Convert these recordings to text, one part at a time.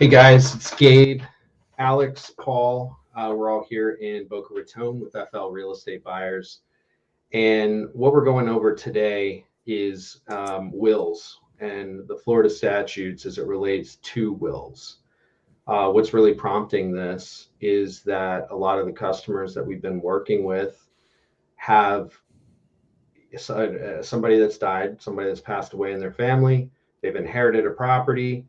Hey guys, it's Gabe, Alex, Paul. We're all here in Boca Raton with FL Real Estate Buyers. And what we're going over today is wills and the Florida statutes as it relates to wills. What's really prompting this is that a lot of the customers that we've been working with have somebody that's died, somebody that's passed away in their family, they've inherited a property.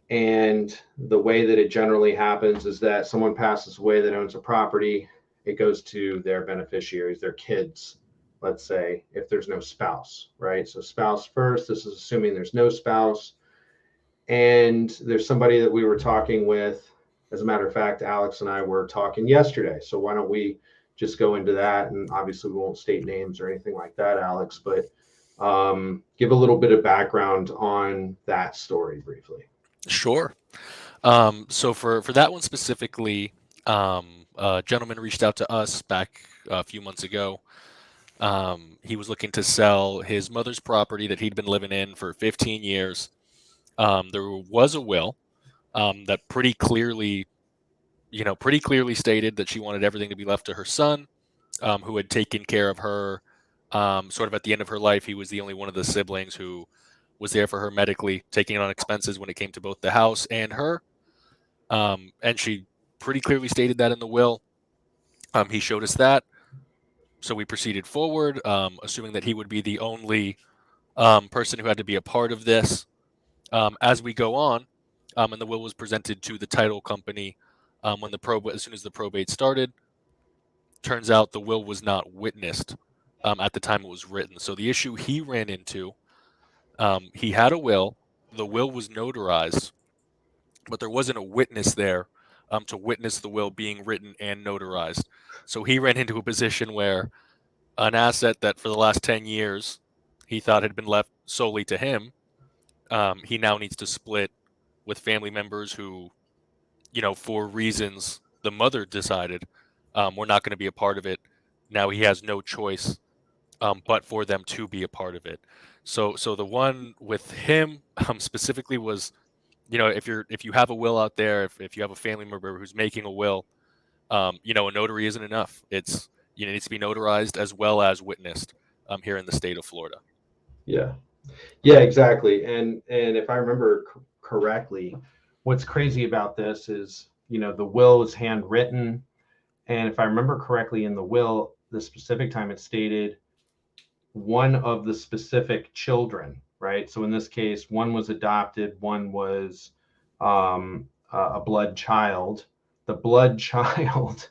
And the way that it generally happens is that someone passes away that owns a property, it goes to their beneficiaries, their kids, let's say, if there's no spouse, right? So spouse first, this is assuming there's no spouse. And there's somebody that we were talking with. As a matter of fact, Alex and I were talking yesterday. So why don't we just go into that? And obviously we won't state names or anything like that, Alex, but give a little bit of background on that story briefly. Sure. So for that one specifically, a gentleman reached out to us back a few months ago. He was looking to sell his mother's property that he'd been living in for 15 years. There was a will that pretty clearly stated that she wanted everything to be left to her son, who had taken care of her sort of at the end of her life. He was the only one of the siblings who was there for her medically, taking on expenses when it came to both the house and her. And she pretty clearly stated that in the will. He showed us that. So we proceeded forward, assuming that he would be the only person who had to be a part of this. As we go on, and the will was presented to the title company as soon as the probate started. Turns out the will was not witnessed at the time it was written. So the issue he ran into, he had a will. The will was notarized, but there wasn't a witness there to witness the will being written and notarized. So he ran into a position where an asset that for the last 10 years he thought had been left solely to him, he now needs to split with family members who, for reasons the mother decided were not going to be a part of it. Now he has no choice but for them to be a part of it. So the one with him specifically was, if you have a will out there, if you have a family member who's making a will, a notary isn't enough. It needs to be notarized as well as witnessed here in the state of Florida. Yeah. Yeah, exactly. And if I remember correctly, what's crazy about this is, the will is handwritten. And if I remember correctly in the will, the specific time it stated one of the specific children, right? So in this case, one was adopted, one was a blood child. The blood child,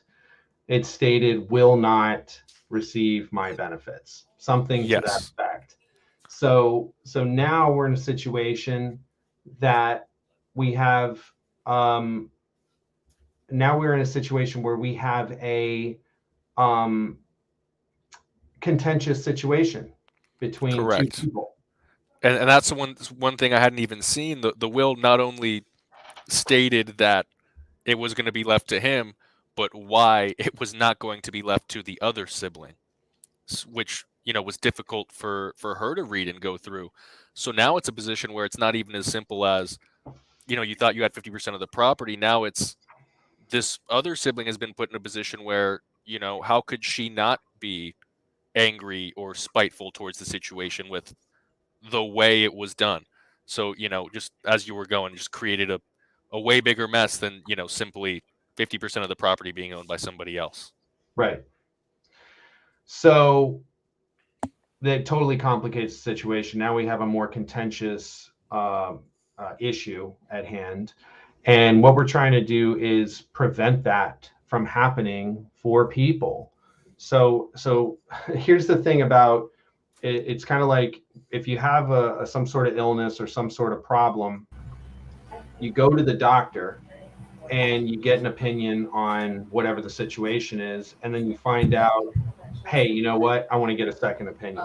it stated, will not receive my benefits, something to that Yes. effect. So now we're in a situation that we have um, now we're in a situation where we have a um, contentious situation between two Correct. people. And that's the one thing I hadn't even seen. The will not only stated that it was going to be left to him, but why it was not going to be left to the other sibling, which was difficult for her to read and go through. So now it's a position where it's not even as simple as, you thought you had 50% of the property. Now it's this other sibling has been put in a position where, how could she not be angry or spiteful towards the situation with the way it was done? So, just as you were going, just created a way bigger mess than, simply 50% of the property being owned by somebody else. Right. So that totally complicates the situation. Now we have a more contentious issue at hand. And what we're trying to do is prevent that from happening for people. So here's the thing about it, it's kind of like if you have some sort of illness or some sort of problem, you go to the doctor and you get an opinion on whatever the situation is, and then you find out, hey, you know what? I want to get a second opinion.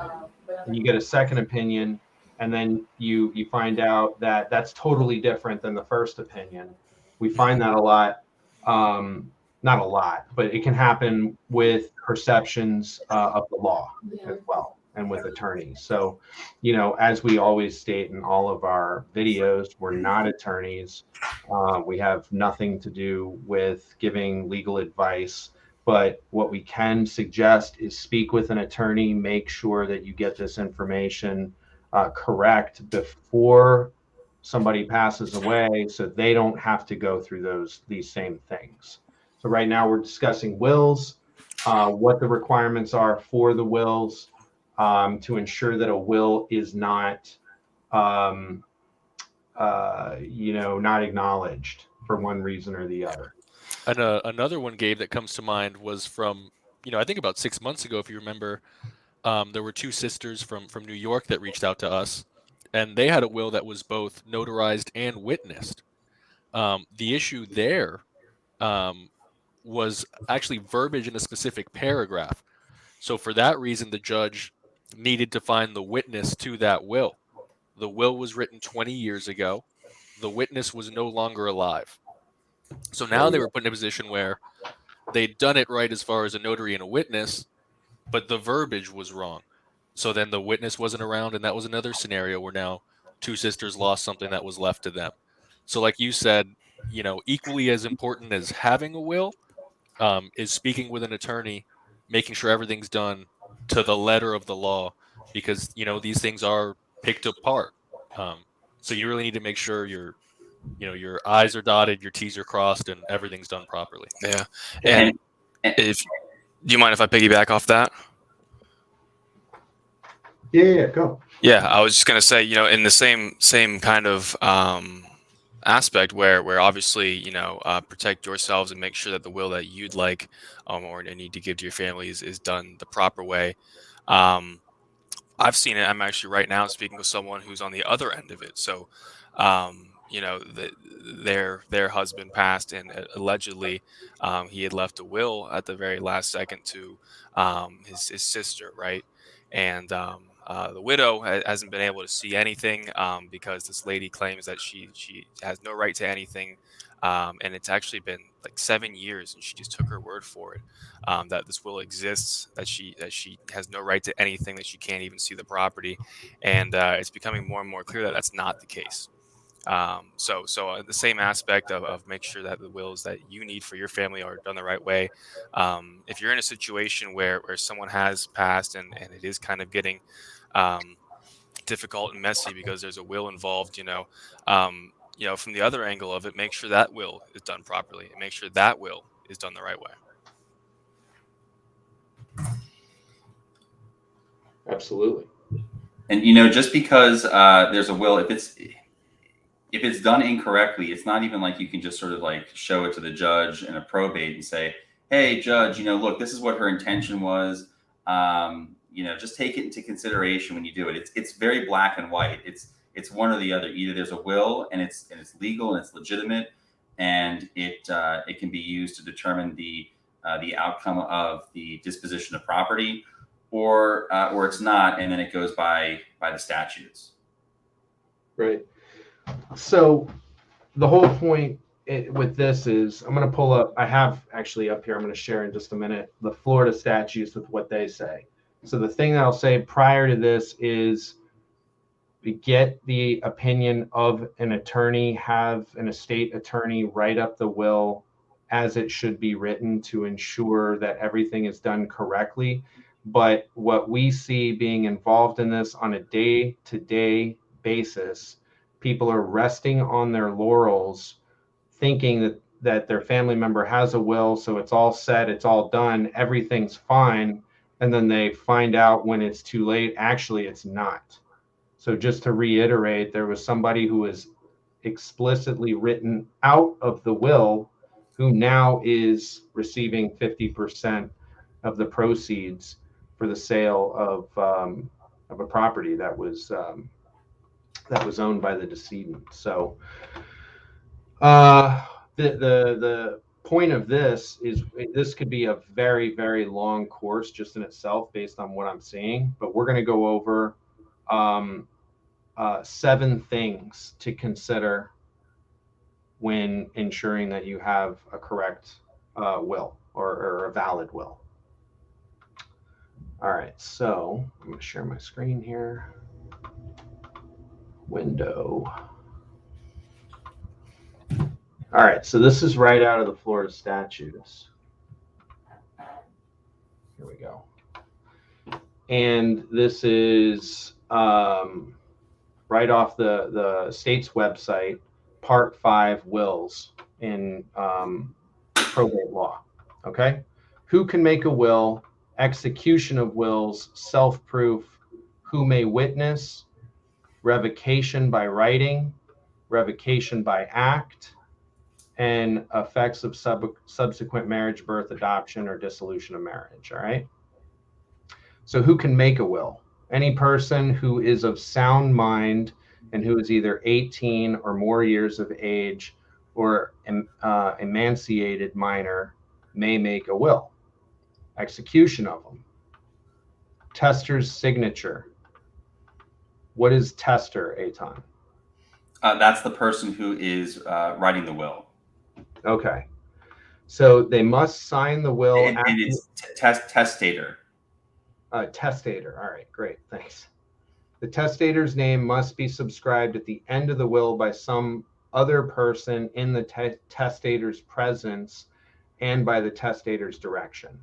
And you get a second opinion, and then you find out that that's totally different than the first opinion. We find that a lot, not a lot, but it can happen with perceptions of the law as well, and with attorneys. So, as we always state in all of our videos, we're not attorneys. We have nothing to do with giving legal advice, but what we can suggest is speak with an attorney, make sure that you get this information correct before somebody passes away, so they don't have to go through these same things. So right now we're discussing wills, what the requirements are for the wills, to ensure that a will is not um, not acknowledged for one reason or the other. And another one, Gabe, that comes to mind was from, I think about 6 months ago, if you remember. There were two sisters from New York that reached out to us, and they had a will that was both notarized and witnessed. The issue there was actually verbiage in a specific paragraph. So for that reason, the judge needed to find the witness to that will. The will was written 20 years ago. The witness was no longer alive. So now they were put in a position where they'd done it right as far as a notary and a witness, but the verbiage was wrong. So then the witness wasn't around, and that was another scenario where now two sisters lost something that was left to them. So like you said, equally as important as having a will is speaking with an attorney, making sure everything's done to the letter of the law, because these things are picked apart. So you really need to make sure your I's are dotted, your T's are crossed, and everything's done properly. Yeah. And if do you mind if I piggyback off that? Yeah, go. Yeah, I was just gonna say, in the same kind of aspect where obviously, protect yourselves and make sure that the will that you'd like or need to give to your family is done the proper way. I've seen it. I'm actually right now speaking with someone who's on the other end of it. So, their husband passed, and allegedly, he had left a will at the very last second to his sister, right? And the widow hasn't been able to see anything because this lady claims that she has no right to anything, and it's actually been like 7 years, and she just took her word for it that this will exists, that she has no right to anything, that she can't even see the property, and it's becoming more and more clear that that's not the case. So the same aspect of make sure that the wills that you need for your family are done the right way. If you're in a situation where someone has passed and it is kind of getting difficult and messy because there's a will involved, from the other angle of it, make sure that will is done properly and make sure that will is done the right way. Absolutely. And just because there's a will, if it's done incorrectly, it's not even like you can just sort of like show it to the judge in a probate and say, "Hey, judge, look, this is what her intention was. Just take it into consideration when you do it." It's very black and white. It's one or the other. Either there's a will and it's legal and it's legitimate, and it can be used to determine the outcome of the disposition of property, or it's not, and then it goes by the statutes. Right. So the whole point with this is, I'm going to pull up, I have actually up here, I'm going to share in just a minute, the Florida statutes with what they say. So the thing that I'll say prior to this is get the opinion of an attorney, have an estate attorney write up the will as it should be written to ensure that everything is done correctly. But what we see being involved in this on a day-to-day basis, people are resting on their laurels, thinking that their family member has a will, so it's all set, it's all done, everything's fine, and then they find out when it's too late, actually it's not. So just to reiterate, there was somebody who was explicitly written out of the will who now is receiving 50% of the proceeds for the sale of a property that was owned by the decedent. So the point of this is this could be a very, very long course just in itself based on what I'm seeing, but we're going to go over 7 things to consider when ensuring that you have a correct will or a valid will. All right, so I'm going to share my screen here. Window. All right, so this is right out of the Florida Statutes. Here we go. And this is right off the state's website, Part 5 wills in probate law. Okay? Who can make a will, execution of wills, self-proof, who may witness, revocation by writing, revocation by act, and effects of subsequent marriage, birth, adoption, or dissolution of marriage. All right? So who can make a will? Any person who is of sound mind and who is either 18 or more years of age or emancipated minor may make a will. Execution of them. Tester's signature. What is tester, Eitan? That's the person who is writing the will. Okay. So they must sign the will. And it's testator. Testator. All right, great. Thanks. The testator's name must be subscribed at the end of the will by some other person in the testator's presence and by the testator's direction.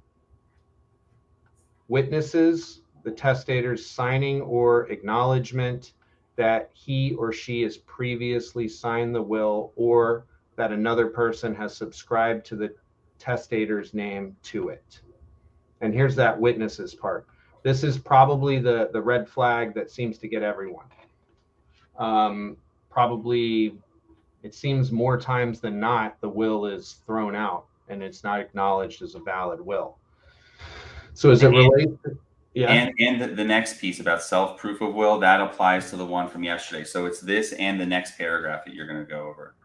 Witnesses, the testator's signing or acknowledgement that he or she has previously signed the will or that another person has subscribed to the testator's name to it. And here's that witnesses part. This is probably the red flag that seems to get everyone. Probably, it seems more times than not, the will is thrown out and it's not acknowledged as a valid will. So as it relates to, yeah. And the next piece about self-proof of will, that applies to the one from yesterday. So it's this and the next paragraph that you're going to go over.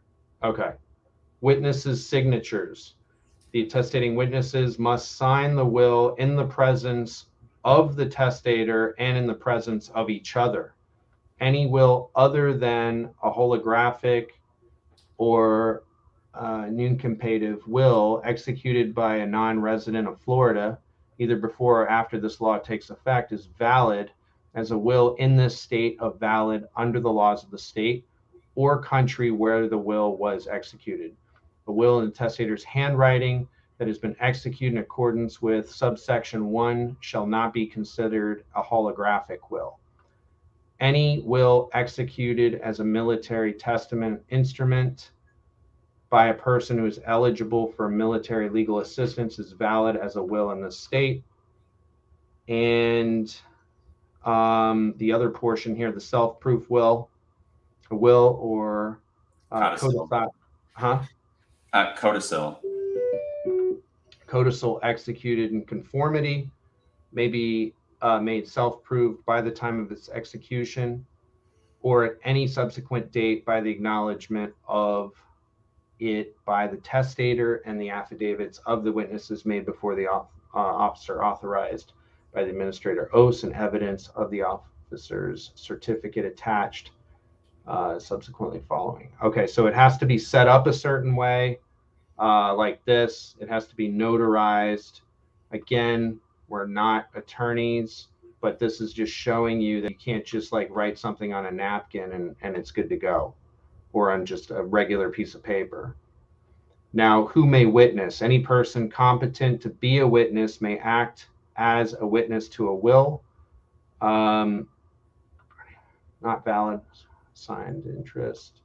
Okay. Witnesses' signatures. The attestating witnesses must sign the will in the presence of the testator and in the presence of each other. Any will other than a holographic or nuncupative will executed by a non-resident of Florida, either before or after this law takes effect, is valid as a will in this state of valid under the laws of the state or country where the will was executed. A will in the testator's handwriting that has been executed in accordance with subsection 1 shall not be considered a holographic will. Any will executed as a military testament instrument by a person who is eligible for military legal assistance is valid as a will in the state. And the other portion here, the self-proof will, a will or codicil. Codicil. Codicil executed in conformity may be made self-proved by the time of its execution or at any subsequent date by the acknowledgement of it by the testator and the affidavits of the witnesses made before the officer authorized by the administrator oaths and evidence of the officer's certificate attached subsequently following. Okay, so it has to be set up a certain way, like this. It has to be notarized. Again, we're not attorneys, but this is just showing you that you can't just like write something on a napkin and it's good to go, or on just a regular piece of paper. Now, who may witness? Any person competent to be a witness may act as a witness to a will. Not valid, signed interest.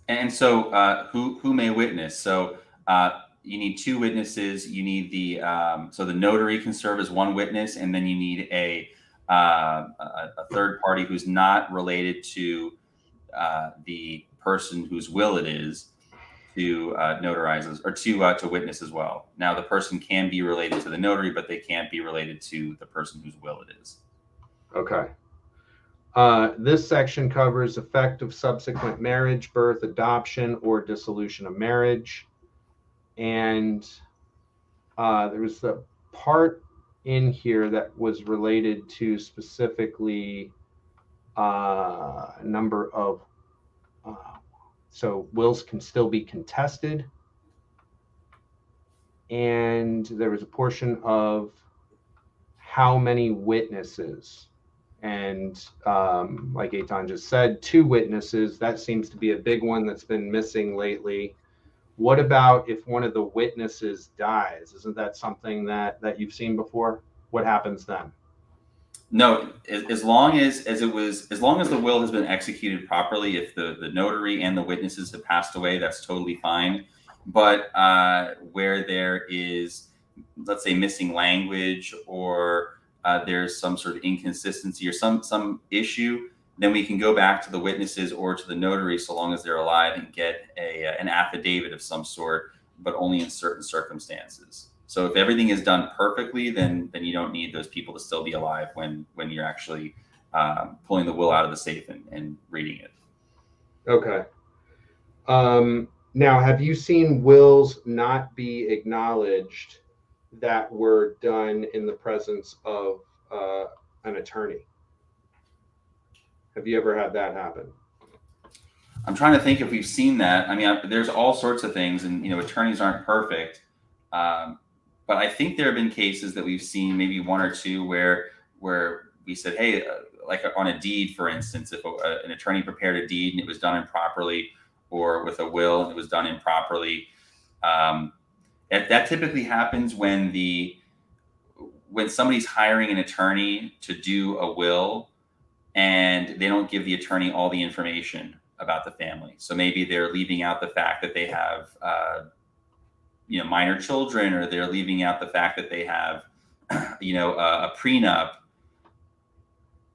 And so who may witness? So you need two witnesses. You need the so the notary can serve as one witness, and then you need a third party who's not related to the person whose will it is to notarize or to witness as well. Now, the person can be related to the notary, but they can't be related to the person whose will it is. Okay. This section covers effect of subsequent marriage, birth, adoption, or dissolution of marriage. And there was the part in here that was related to specifically a number of, so wills can still be contested. And there was a portion of how many witnesses. And like Eitan just said, two witnesses. That seems to be a big one that's been missing lately. What about if one of the witnesses dies? Isn't that something that you've seen before? What happens then? No, as long as the will has been executed properly, if the notary and the witnesses have passed away, that's totally fine. But where there is, let's say, missing language, or there's some sort of inconsistency or some issue, then we can go back to the witnesses or to the notary, so long as they're alive, and get an affidavit of some sort, but only in certain circumstances. So if everything is done perfectly, then you don't need those people to still be alive when you're actually pulling the will out of the safe and reading it. Okay. Now, have you seen wills not be acknowledged that were done in the presence of an attorney? Have you ever had that happen? I'm trying to think if we've seen that. I mean, there's all sorts of things, and attorneys aren't perfect. But I think there have been cases that we've seen, maybe one or two, where we said, hey, like on a deed, for instance, if an attorney prepared a deed and it was done improperly, or with a will and it was done improperly, that typically happens when somebody's hiring an attorney to do a will, and they don't give the attorney all the information about the family. So maybe they're leaving out the fact that they have minor children, or they're leaving out the fact that they have a prenup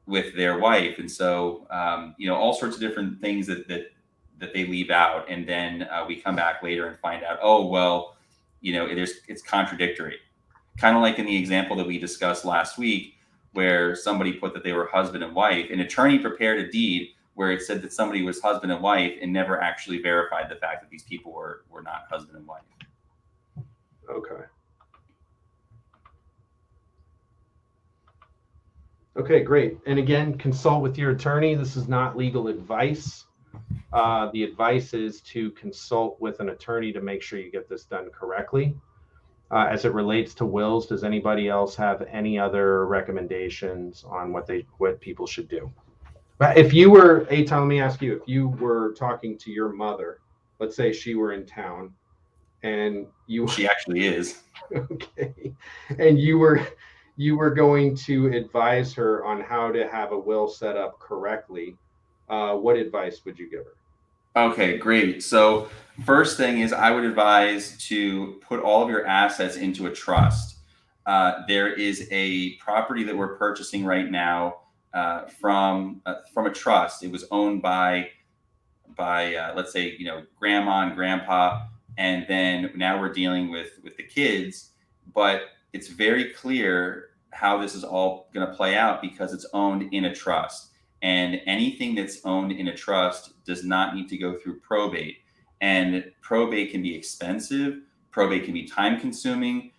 with their wife, and so all sorts of different things that they leave out, and then we come back later and find out, oh well, it's contradictory. Kind of like in the example that we discussed last week, where somebody put that they were husband and wife. An attorney prepared a deed where it said that somebody was husband and wife, and never actually verified the fact that these people were not husband and wife. Okay. Okay, great. And again, consult with your attorney. This is not legal advice. The advice is to consult with an attorney to make sure you get this done correctly. As it relates to wills, does anybody else have any other recommendations on what people should do? But if you were, Eitan, let me ask you, if you were talking to your mother, let's say she were in town, and she actually is. Okay. And you were going to advise her on how to have a will set up correctly, what advice would you give her? Okay, great. So first thing is, I would advise to put all of your assets into a trust. There is a property that we're purchasing right now from a trust. It was owned by let's say grandma and grandpa, and then now we're dealing with the kids. But it's very clear how this is all going to play out, because it's owned in a trust. And anything that's owned in a trust does not need to go through probate. And probate can be expensive. Probate can be time consuming.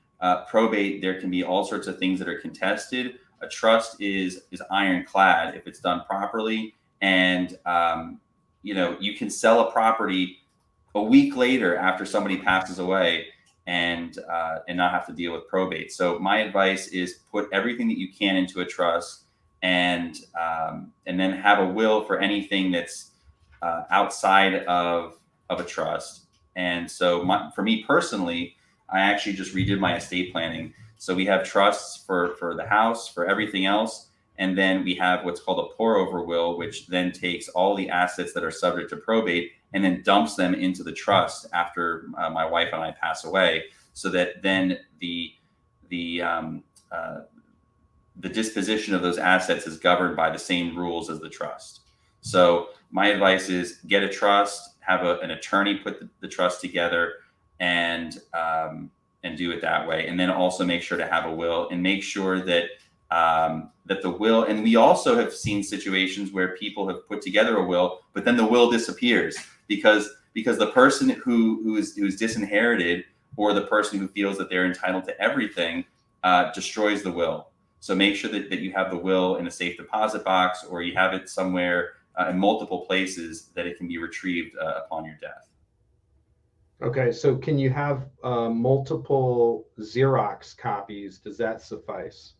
Probate, there can be all sorts of things that are contested. A trust is ironclad if it's done properly. And, you can sell a property a week later after somebody passes away, and not have to deal with probate. So my advice is put everything that you can into a trust, and then have a will for anything that's outside of a trust. And so for me personally, I actually just redid my estate planning. So we have trusts for the house, for everything else. And then we have what's called a pour over will, which then takes all the assets that are subject to probate and then dumps them into the trust after my wife and I pass away, so that then the disposition of those assets is governed by the same rules as the trust. So my advice is get a trust, have an attorney put the trust together, and do it that way. And then also make sure to have a will, and make sure that that the will, and we also have seen situations where people have put together a will, but then the will disappears because the person who is disinherited, or the person who feels that they're entitled to everything, destroys the will. So make sure that you have the will in a safe deposit box, or you have it somewhere in multiple places that it can be retrieved upon your death. Okay, so can you have multiple Xerox copies? Does that suffice?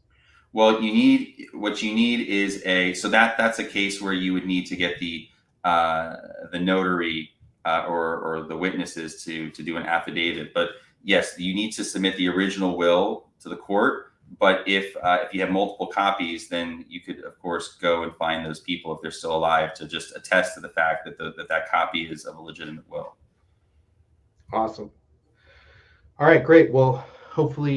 Well, what you need is that's a case where you would need to get the notary or the witnesses to do an affidavit. But yes, you need to submit the original will to the court. But if you have multiple copies, then you could, of course, go and find those people if they're still alive to just attest to the fact that that copy is of a legitimate will. Awesome. All right, great. Well, hopefully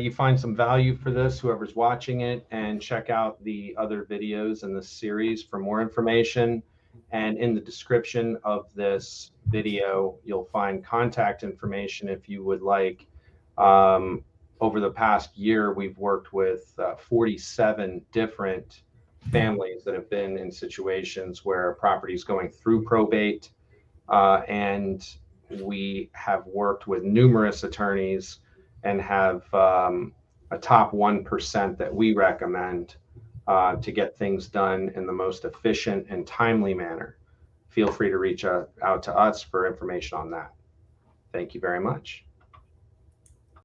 you find some value for this, whoever's watching it, and check out the other videos in this series for more information. And in the description of this video, you'll find contact information if you would like. Over the past year, we've worked with 47 different families that have been in situations where property is going through probate, and we have worked with numerous attorneys and have a top 1% that we recommend to get things done in the most efficient and timely manner. Feel free to reach out to us for information on that. Thank you very much.